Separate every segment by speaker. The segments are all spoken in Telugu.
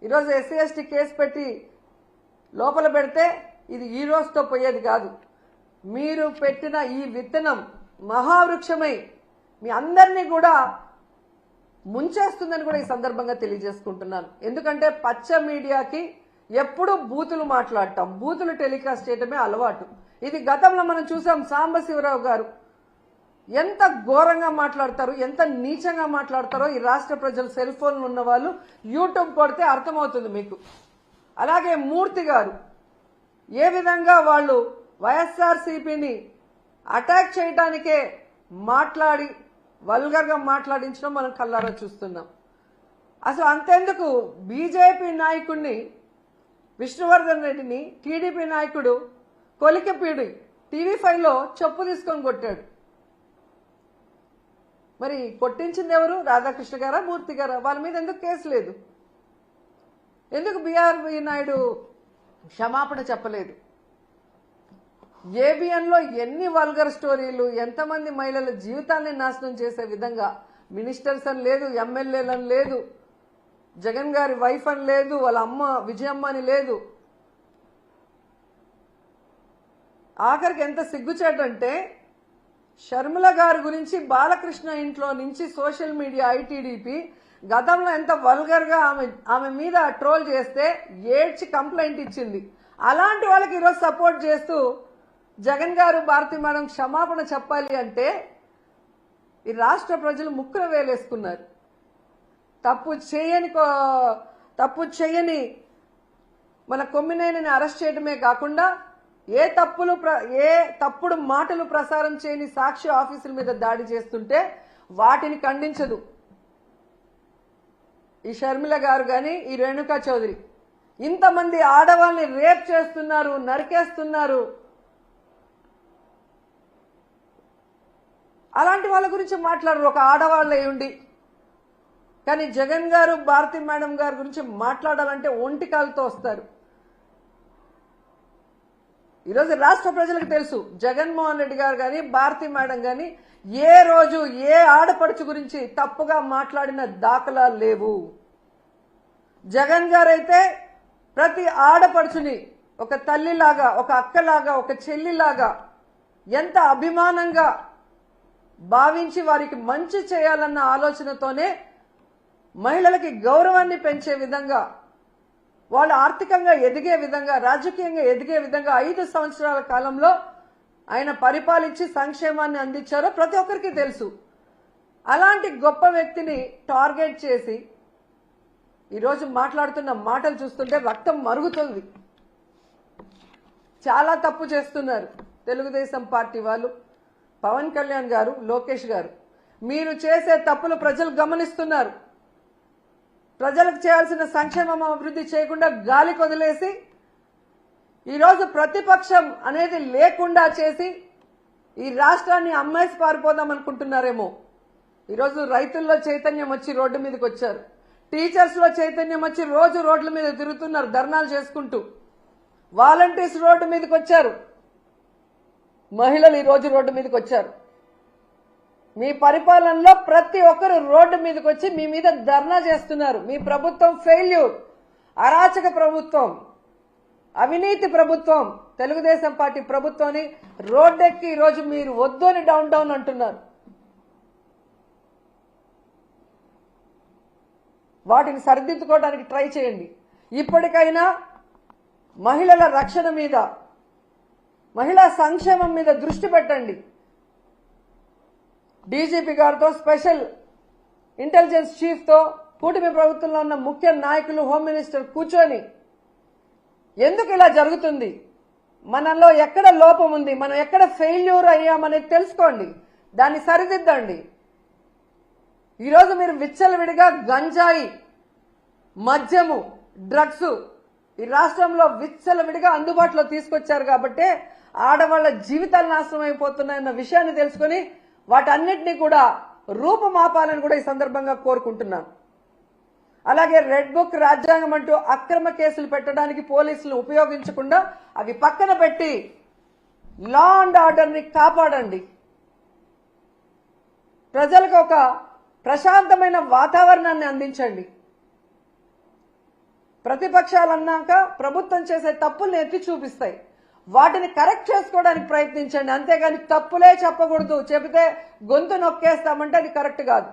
Speaker 1: ఈరోజు ఎస్సీ ఎస్టీ కేసు పెట్టి లోపల పెడితే ఇది ఈ రోజుతో పోయేది కాదు. మీరు పెట్టిన ఈ విత్తనం మహావృక్షమై మీ అందరినీ కూడా ముంచేస్తుందని కూడా ఈ సందర్భంగా తెలియజేసుకుంటున్నాను. ఎందుకంటే పచ్చ మీడియాకి ఎప్పుడు బూతులు మాట్లాడటం, బూతులు టెలికాస్ట్ చేయటమే అలవాటు. ఇది గతంలో మనం చూసాం. సాంబశివరావు గారు ఎంత ఘోరంగా మాట్లాడతారు, ఎంత నీచంగా మాట్లాడతారో ఈ రాష్ట్ర ప్రజలు సెల్ ఫోన్లు ఉన్న వాళ్ళు యూట్యూబ్ కొడితే అర్థమవుతుంది మీకు. అలాగే మూర్తి గారు ఏ విధంగా వాళ్ళు వైఎస్ఆర్సీపీని అటాక్ చేయడానికే మాట్లాడి వల్గర్గా మాట్లాడించడం మనం కళ్ళారా చూస్తున్నాం. అసలు అంతెందుకు బీజేపీ నాయకుడిని విష్ణువర్ధన్ రెడ్డిని టీడీపీ నాయకుడు కొలికపీడి టీవీ5లో చెప్పు తీసుకొని కొట్టాడు. మరి కొట్టించింది ఎవరు? రాధాకృష్ణ గారా, మూర్తి గారా? వాళ్ళ మీద ఎందుకు కేసు లేదు? ఎందుకు బీఆర్వీ నాయుడు క్షమాపణ చెప్పలేదు? ఏబిఎన్లో ఎన్ని వల్గర్ స్టోరీలు, ఎంతమంది మహిళల జీవితాన్ని నాశనం చేసే విధంగా మినిస్టర్స్ అని లేదు, ఎమ్మెల్యేలని లేదు, జగన్ గారి వైఫ్ అని లేదు, వాళ్ళ అమ్మ విజయమ్మ అని లేదు. ఆఖరికి ఎంత సిగ్గుచేటంటే షర్మిల గారి గురించి బాలకృష్ణ ఇంట్లో నుంచి సోషల్ మీడియా ఐటీడీపీ గతంలో ఎంత వల్గర్గా ఆమె మీద ట్రోల్ చేస్తే ఏడ్చి కంప్లైంట్ ఇచ్చింది. అలాంటి వాళ్ళకి ఈరోజు సపోర్ట్ చేస్తూ జగన్ గారు, భారతి మేడం క్షమాపణ చెప్పాలి అంటే ఈ రాష్ట్ర ప్రజలు ముక్కున వేలేసుకున్నారు. తప్పు చేయని మన కొమ్మినేనిని అరెస్ట్ చేయడమే కాకుండా ఏ తప్పుడు మాటలు ప్రసారం చేయని సాక్షి ఆఫీసుల మీద దాడి చేస్తుంటే వాటిని ఖండించదు ఈ షర్మిల గారు గాని, ఈ రేణుకా చౌదరి. ఇంతమంది ఆడవాళ్ళని రేప్ చేస్తున్నారు, నరికేస్తున్నారు. అలాంటి వాళ్ళ గురించి మాట్లాడరు ఒక ఆడవాళ్ళై ఉండి. కానీ జగన్ గారు, భారతి మేడం గారి గురించి మాట్లాడాలంటే ఒంటికాలతో వస్తారు. ఈరోజు రాష్ట్ర ప్రజలకు తెలుసు జగన్మోహన్ రెడ్డి గారు కానీ, భారతి మేడం కానీ ఏ రోజు ఏ ఆడపడుచు గురించి తప్పుగా మాట్లాడిన దాఖలాలు లేవు. జగన్ గారైతే ప్రతి ఆడపడుచుని ఒక తల్లిలాగా, ఒక అక్కలాగా, ఒక చెల్లిలాగా ఎంత అభిమానంగా భావించి వారికి మంచి చేయాలన్న ఆలోచనతోనే మహిళలకి గౌరవాన్ని పెంచే విధంగా, వాళ్ళు ఆర్థికంగా ఎదిగే విధంగా, రాజకీయంగా ఎదిగే విధంగా 5 సంవత్సరాల కాలంలో ఆయన పరిపాలించి సంక్షేమాన్ని అందించారో ప్రతి ఒక్కరికి తెలుసు. అలాంటి గొప్ప వ్యక్తిని టార్గెట్ చేసి ఈరోజు మాట్లాడుతున్న మాటలు చూస్తుంటే రక్తం మరుగుతుంది. చాలా తప్పు చేస్తున్నారు తెలుగుదేశం పార్టీ వాళ్ళు. పవన్ కళ్యాణ్ గారు, లోకేష్ గారు, మీరు చేసే తప్పులు ప్రజలు గమనిస్తున్నారు. ప్రజలకు చేయాల్సిన సంక్షేమం అభివృద్ధి చేయకుండా గాలికి వదిలేసి ఈరోజు ప్రతిపక్షం అనేది లేకుండా చేసి ఈ రాష్ట్రాన్ని అమ్మేసి పారిపోదాం అనుకుంటున్నారేమో. ఈరోజు రైతుల్లో చైతన్యం వచ్చి రోడ్డు మీదకి వచ్చారు. టీచర్స్ లో చైతన్యం వచ్చి రోజు రోడ్ల మీద తిరుగుతున్నారు ధర్నాలు చేసుకుంటూ. వాలంటీర్స్ రోడ్డు మీదకి వచ్చారు. మహిళలు ఈ రోజు రోడ్డు మీదకి వచ్చారు. మీ పరిపాలనలో ప్రతి ఒక్కరు రోడ్డు మీదకి వచ్చి మీ మీద ధర్నా చేస్తున్నారు. మీ ప్రభుత్వం ఫెయిల్యూర్, అరాచక ప్రభుత్వం, అవినీతి ప్రభుత్వం, తెలుగుదేశం పార్టీ ప్రభుత్వాన్ని రోడ్డెక్కి ఈరోజు మీరు వద్దని డౌన్ అంటున్నారు. వాటిని సరిదిద్దుకోవడానికి ట్రై చేయండి. ఇప్పటికైనా మహిళల రక్షణ మీద, మహిళా సంక్షేమం మీద దృష్టి పెట్టండి. డీజీపీ గారితో, స్పెషల్ ఇంటెలిజెన్స్ చీఫ్ తో, కూటమి ప్రభుత్వంలో ఉన్న ముఖ్య నాయకులు, హోమ్ మినిస్టర్ కూర్చొని ఎందుకు ఇలా జరుగుతుంది, మనలో ఎక్కడ లోపం ఉంది, మనం ఎక్కడ ఫెయిల్యూర్ అయ్యామనేది తెలుసుకోండి, దాన్ని సరిదిద్దండి. ఈరోజు మీరు విచ్చలవిడిగా గంజాయి, మద్యము, డ్రగ్స్ ఈ రాష్ట్రంలో విచ్చలవిడిగా అందుబాటులో తీసుకొచ్చారు కాబట్టి ఆడవాళ్ల జీవితాలు నాశనం అయిపోతున్నాయన్న విషయాన్ని తెలుసుకుని వాటన్నిటినీ కూడా రూపుమాపాలని కూడా ఈ సందర్భంగా కోరుకుంటున్నాను. అలాగే రెడ్ బుక్, రాజ్యాంగం అంటూ అక్రమ కేసులు పెట్టడానికి పోలీసులు ఉపయోగించకుండా అవి పక్కన పెట్టి లా అండ్ ఆర్డర్ ని కాపాడండి. ప్రజలకు ఒక ప్రశాంతమైన వాతావరణాన్ని అందించండి. ప్రతిపక్షాలు అన్నాక ప్రభుత్వం చేసే తప్పుల్ని ఎత్తి చూపిస్తాయి. వాటిని కరెక్ట్ చేసుకోవడానికి ప్రయత్నించండి, అంతేగాని తప్పులే చెప్పకూడదు. చెబితే గొంతు నొక్కేస్తామంటే అది కరెక్ట్ కాదు.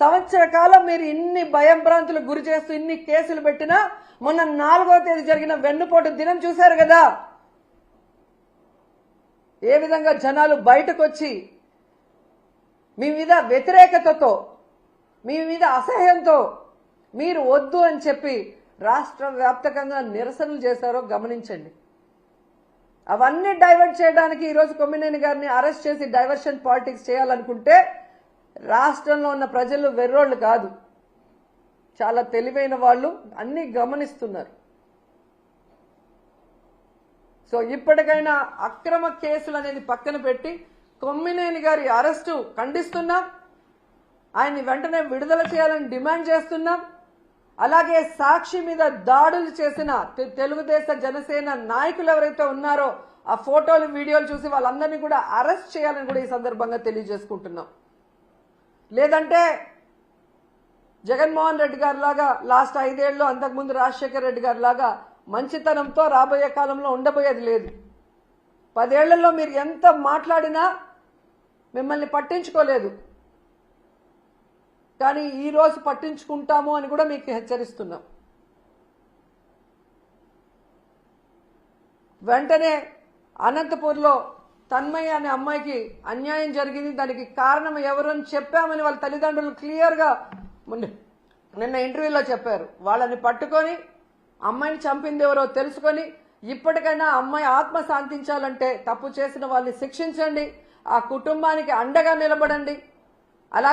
Speaker 1: సంవత్సర కాలం మీరు ఇన్ని భయంభ్రాంతులకు గురి చేస్తూ ఇన్ని కేసులు పెట్టినా మొన్న 4వ తేదీ జరిగిన వెన్నుపోటు దినం చూశారు కదా, ఏ విధంగా జనాలు బయటకు వచ్చి మీ మీద వ్యతిరేకతతో, మీ మీద అసహ్యంతో మీరు వద్దు అని చెప్పి రాష్ట్ర వ్యాప్తంగా నిరసనలు చేశారో గమనించండి. అవన్నీ డైవర్ట్ చేయడానికి ఈరోజు కొమ్మినేని గారిని అరెస్ట్ చేసి డైవర్షన్ పాలిటిక్స్ చేయాలనుకుంటే రాష్ట్రంలో ఉన్న ప్రజలు వెర్రోళ్ళు కాదు, చాలా తెలివైన వాళ్ళు, అన్ని గమనిస్తున్నారు. సో ఇప్పటికైనా అక్రమ కేసులు అనేది పక్కన పెట్టి కొమ్మినేని గారి అరెస్టు ఖండిస్తున్నాం, ఆయన్ని వెంటనే విడుదల చేయాలని డిమాండ్ చేస్తున్నాం. అలాగే సాక్షి మీద దాడులు చేసిన తెలుగుదేశ జనసేన నాయకులు ఎవరైతే ఉన్నారో ఆ ఫోటోలు వీడియోలు చూసి వాళ్ళందరినీ కూడా అరెస్ట్ చేయాలని కూడా ఈ సందర్భంగా తెలియజేసుకుంటున్నాం. లేదంటే జగన్మోహన్ రెడ్డి గారి లాగా లాస్ట్ 5 ఏళ్ళు, అంతకుముందు రాజశేఖర్ రెడ్డి గారి లాగా మంచితనంతో రాబోయే కాలంలో ఉండబోయేది లేదు. 10 ఏళ్లలో మీరు ఎంత మాట్లాడినా మిమ్మల్ని పట్టించుకోలేదు, కానీ ఈ రోజు పట్టించుకుంటాము అని కూడా మీకు హెచ్చరిస్తున్నాం. వెంటనే అనంతపూర్లో తన్మయ్య అనే అమ్మాయికి అన్యాయం జరిగింది, దానికి కారణం ఎవరు అని చెప్పామని వాళ్ళ తల్లిదండ్రులు క్లియర్గా నిన్న ఇంటర్వ్యూలో చెప్పారు. వాళ్ళని పట్టుకొని అమ్మాయిని చంపింది ఎవరో తెలుసుకొని ఇప్పటికైనా అమ్మాయి ఆత్మ శాంతించాలంటే తప్పు చేసిన వాళ్ళని శిక్షించండి, ఆ కుటుంబానికి అండగా నిలబడండి. అలాగే